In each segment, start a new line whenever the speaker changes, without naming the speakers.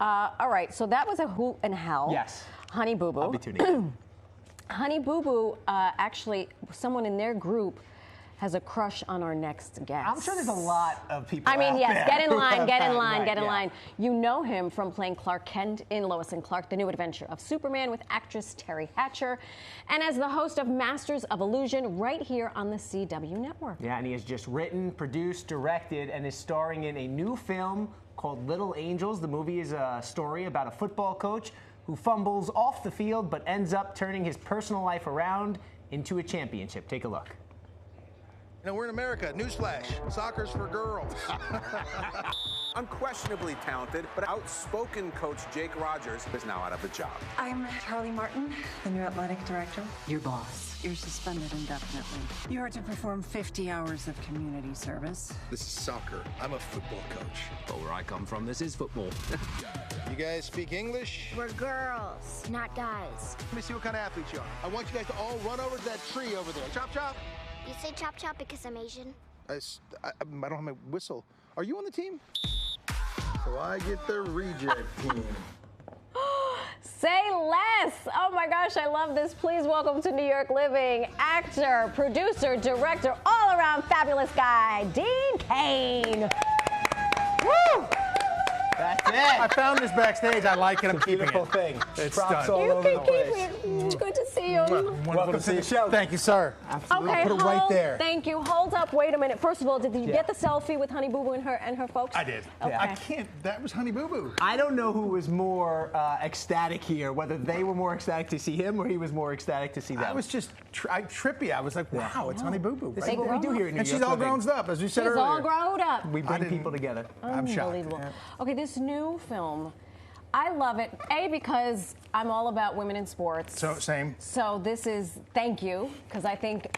All right, so that was a hoot and hell.
Yes.
Honey Boo Boo.
I'll be tuning in.
Honey Boo Boo, actually, someone in their group has a crush on our next guest.
I'm sure there's a lot of people.
I mean,
out
yes,
there
get in
who
line,
have
get in
that,
line,
right,
get in
yeah.
line. You know him from playing Clark Kent in Lois and Clark, The New Adventure of Superman with actress Terry Hatcher, and as the host of Masters of Illusion right here on the CW network.
Yeah, and he has just written, produced, directed, and is starring in a new film called Little Angels. The movie is a story about a football coach who fumbles off the field but ends up turning his personal life around into a championship. Take a look.
You know, we're in America. Newsflash. Soccer's for girls.
Unquestionably talented, but outspoken coach Jake Rogers is now out of a job.
I'm Charlie Martin, the new athletic director.
Your boss. You're suspended indefinitely. You are to perform 50 hours of community service.
This is soccer. I'm a football coach.
But where I come from, this is football.
You guys speak English?
We're girls, not guys.
Let me see what kind of athletes you are. I want you guys to all run over to that tree over there. Chop, chop.
You say chop chop because I'm Asian?
I don't have my whistle. Are you on the team? So I get the reject team.
Say less. Oh my gosh, I love this. Please welcome to New York Living actor, producer, director, all around fabulous guy, Dean Cain. Woo!
That's it.
I found this backstage. I like it. I'm keeping
Beautiful
it.
thing.
It's
Props
done.
all
You
over
can
the
keep
place.
it. It's good to see you.
Wonderful
Welcome to the show.
Thank you, sir.
Absolutely.
Okay,
Put it right there.
Thank you. Hold up. Wait a minute. First of all, did you
Yeah.
get the selfie with Honey Boo Boo and her folks?
I did.
Okay.
I can't. That was Honey Boo Boo.
I don't know who was more ecstatic here, whether they were more ecstatic to see him or he was more ecstatic to see them.
I was just trippy. I was like, wow, it's Honey Boo Boo.
This
Right?
is what we do here in New
And
York
she's all
Living.
grown up, as we said
She's
earlier.
all grown up.
We bring people together.
I'm shocked.
Unbelievable.
Yeah.
Okay, this new film, I love it. A, because I'm all about women in sports.
So same.
So this is, thank you, because I think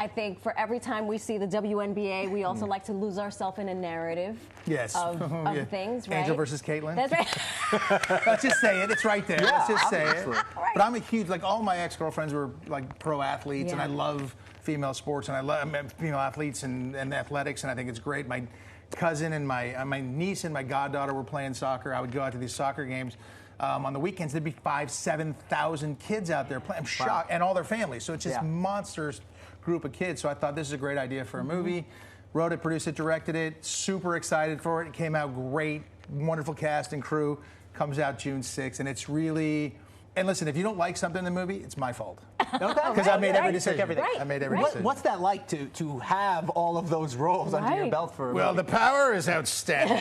for every time we see the WNBA, we also like to lose ourselves in a narrative
Yes.
of
Yeah.
things, right?
Angel versus Caitlin.
That's right.
Let's just say it. It's right there.
Yeah,
Let's just say it.
obviously.
Right.
But I'm a huge, like, all my ex-girlfriends were like pro athletes, and
Yeah.
I love female sports, and I love female athletes and athletics, and I think it's great. My cousin and my niece and my goddaughter were playing soccer. I would go out to these soccer games. On the weekends, there'd be 7,000 kids out there playing. I'm shocked, and all their families. So it's just monsters group of kids. So I thought this is a great idea for a movie. Wrote it, produced it, directed it. Super excited for it. It came out great. Wonderful cast and crew. Comes out June 6th, and it's really. And listen, if you don't like something in the movie, it's my fault. Because I made every decision.
Everything.
Right.
I made every
Right.
decision.
What's that like to have all of those roles under your
Right.
belt for a
Well,
movie?
the power is outstanding.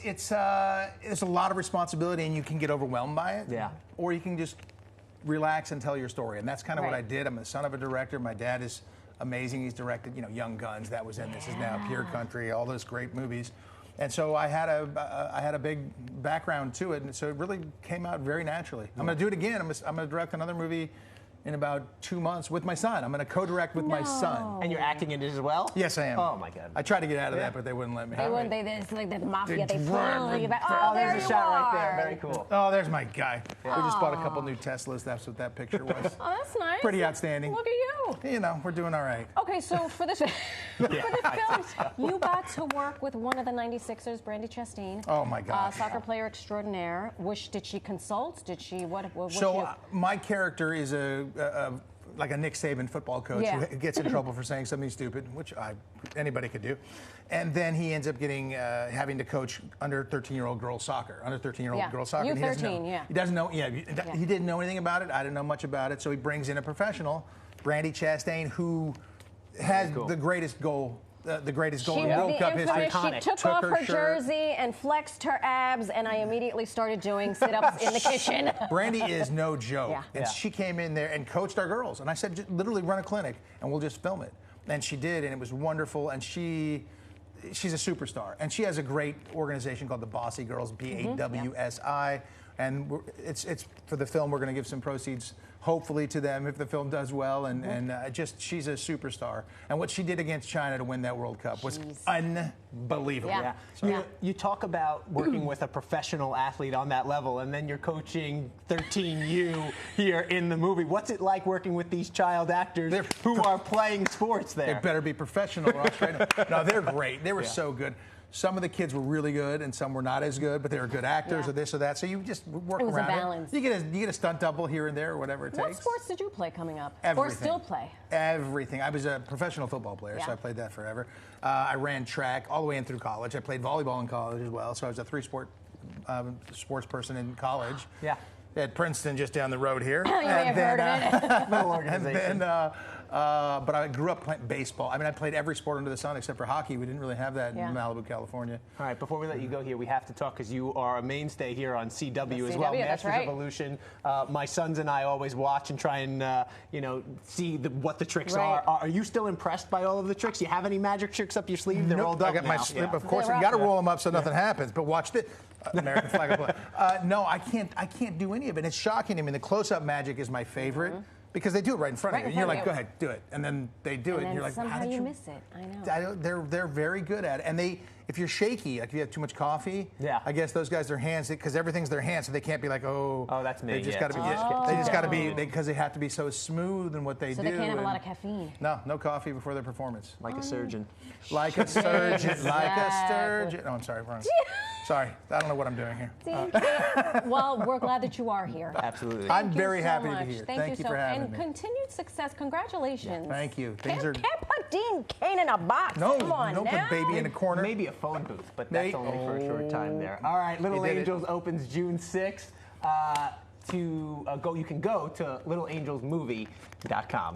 It's a lot of responsibility, and you can get overwhelmed by it.
Yeah.
Or you can just relax and tell your story, and that's kind of what
Right.
I did. I'm the son of a director. My dad is amazing. He's directed, Young Guns. That was in This Is Now, Pure Country, all those great movies. And so I had a big background to it, and so it really came out very naturally. I'm going to do it again. I'm going to direct another movie in about 2 months with my son. I'm going to co-direct with my son.
And you're acting in it as well?
Yes, I am.
Oh, my God.
I tried to get out of that, but they wouldn't let me.
They wouldn't. It's like the mafia. They
Drag
pull
me
you back.
back.
Oh,
There's
there
a
you
shot
are.
right there. Very cool.
Oh, there's my guy. We just bought a couple new Teslas. That's what that picture was.
Oh, that's nice.
Pretty outstanding.
Look at you.
We're doing all right.
Okay, so for this film, you got to work with one of the 96ers, Brandy Chastain.
Oh, my gosh.
Soccer player extraordinaire. Did she consult? Did she, what was
So
she?
my character is like a Nick Saban football coach
Yeah.
who gets in trouble for saying something stupid, which anybody could do. And then he ends up having to coach under 13-year-old girls soccer,
Yeah.
girls soccer. and he doesn't know.
U13, yeah.
He doesn't know, he didn't know anything about it. I didn't know much about it. So he brings in a professional, Brandy Chastain, who has the greatest goal. The greatest goal in World Cup history.
She took off her jersey and flexed her abs, and I immediately started doing sit-ups in the kitchen.
Brandy is no joke.
Yeah.
And she came in there and coached our girls. And I said, just literally run a clinic, and we'll just film it. And she did, and it was wonderful. And she's a superstar. And she has a great organization called the Bossy Girls, BAWSI. And it's for the film. We're going to give some proceeds, hopefully, to them if the film does well. And she's a superstar. And what she did against China to win that World Cup was unbelievable.
Yeah.
You talk about working with a professional athlete on that level, and then you're coaching 13U here in the movie. What's it like working with these child actors who are playing sports there?
They better be professional, Ross. Right? No, they're great. They were so good. some of the kids were really good and some were not as good, but they were good actors or this or that. So you just work
It was a
around
balance.
it. You get a stunt double here and there or whatever it
What
takes.
sports did you play coming up?
Everything.
Or still play?
Everything. I was a professional football player, so I played that forever. I ran track all the way in through college. I played volleyball in college as well, so I was a three-sport sports person in college.
Yeah.
At Princeton, just down the road here.
You may have heard of it.
Little organization.
But I grew up playing baseball. I mean, I played every sport under the sun except for hockey. We didn't really have that in Malibu, California.
All right, before we let you go here, we have to talk because you are a mainstay here on CW as well.
CW, that's
Masters
right.
of Illusion. My sons and I always watch and try and see what the tricks
Right.
are. Are you still impressed by all of the tricks? You have any magic tricks up your sleeve? They're rolled up
I got
now.
my slip, of course.
They're
You got to
up.
roll them up so nothing happens. But watch this. American flag of play. No, I can't do any of it. It's shocking. I mean, the close-up magic is my favorite. Because they do it right in front of you.
Right in
And you're
front
like,
of
go
you.
ahead, do it. And then they do it. And you're like,
somehow
how did
you miss it. I know.
They're very good at it. And if you're shaky, like if you have too much coffee, I guess those guys, their hands, because everything's their hands, so they can't be like, oh,
that's me.
They just
Yeah.
got to be, they just got to be, because they have to be so smooth in what they
So
do.
they can't have a
and-
lot of caffeine.
No coffee before their performance.
Like a surgeon.
Like a surgeon, like a
Exactly.
sturgeon. Oh, I'm sorry, wrong. Sorry, I don't know what I'm doing here.
Well, we're glad that you are here.
Absolutely.
I'm
Thank you
very
so
happy
much.
to be here.
Thank you
for having
and
me.
continued success. Congratulations.
Thank you.
Can't,
Things are
can't put Dean Cain in a box.
no,
Come on
don't
now.
put baby in a corner.
Maybe a phone booth, but that's only for a short time there.
Oh.
All right, Little
You did it.
Angels opens June 6th. You can go to littleangelsmovie.com.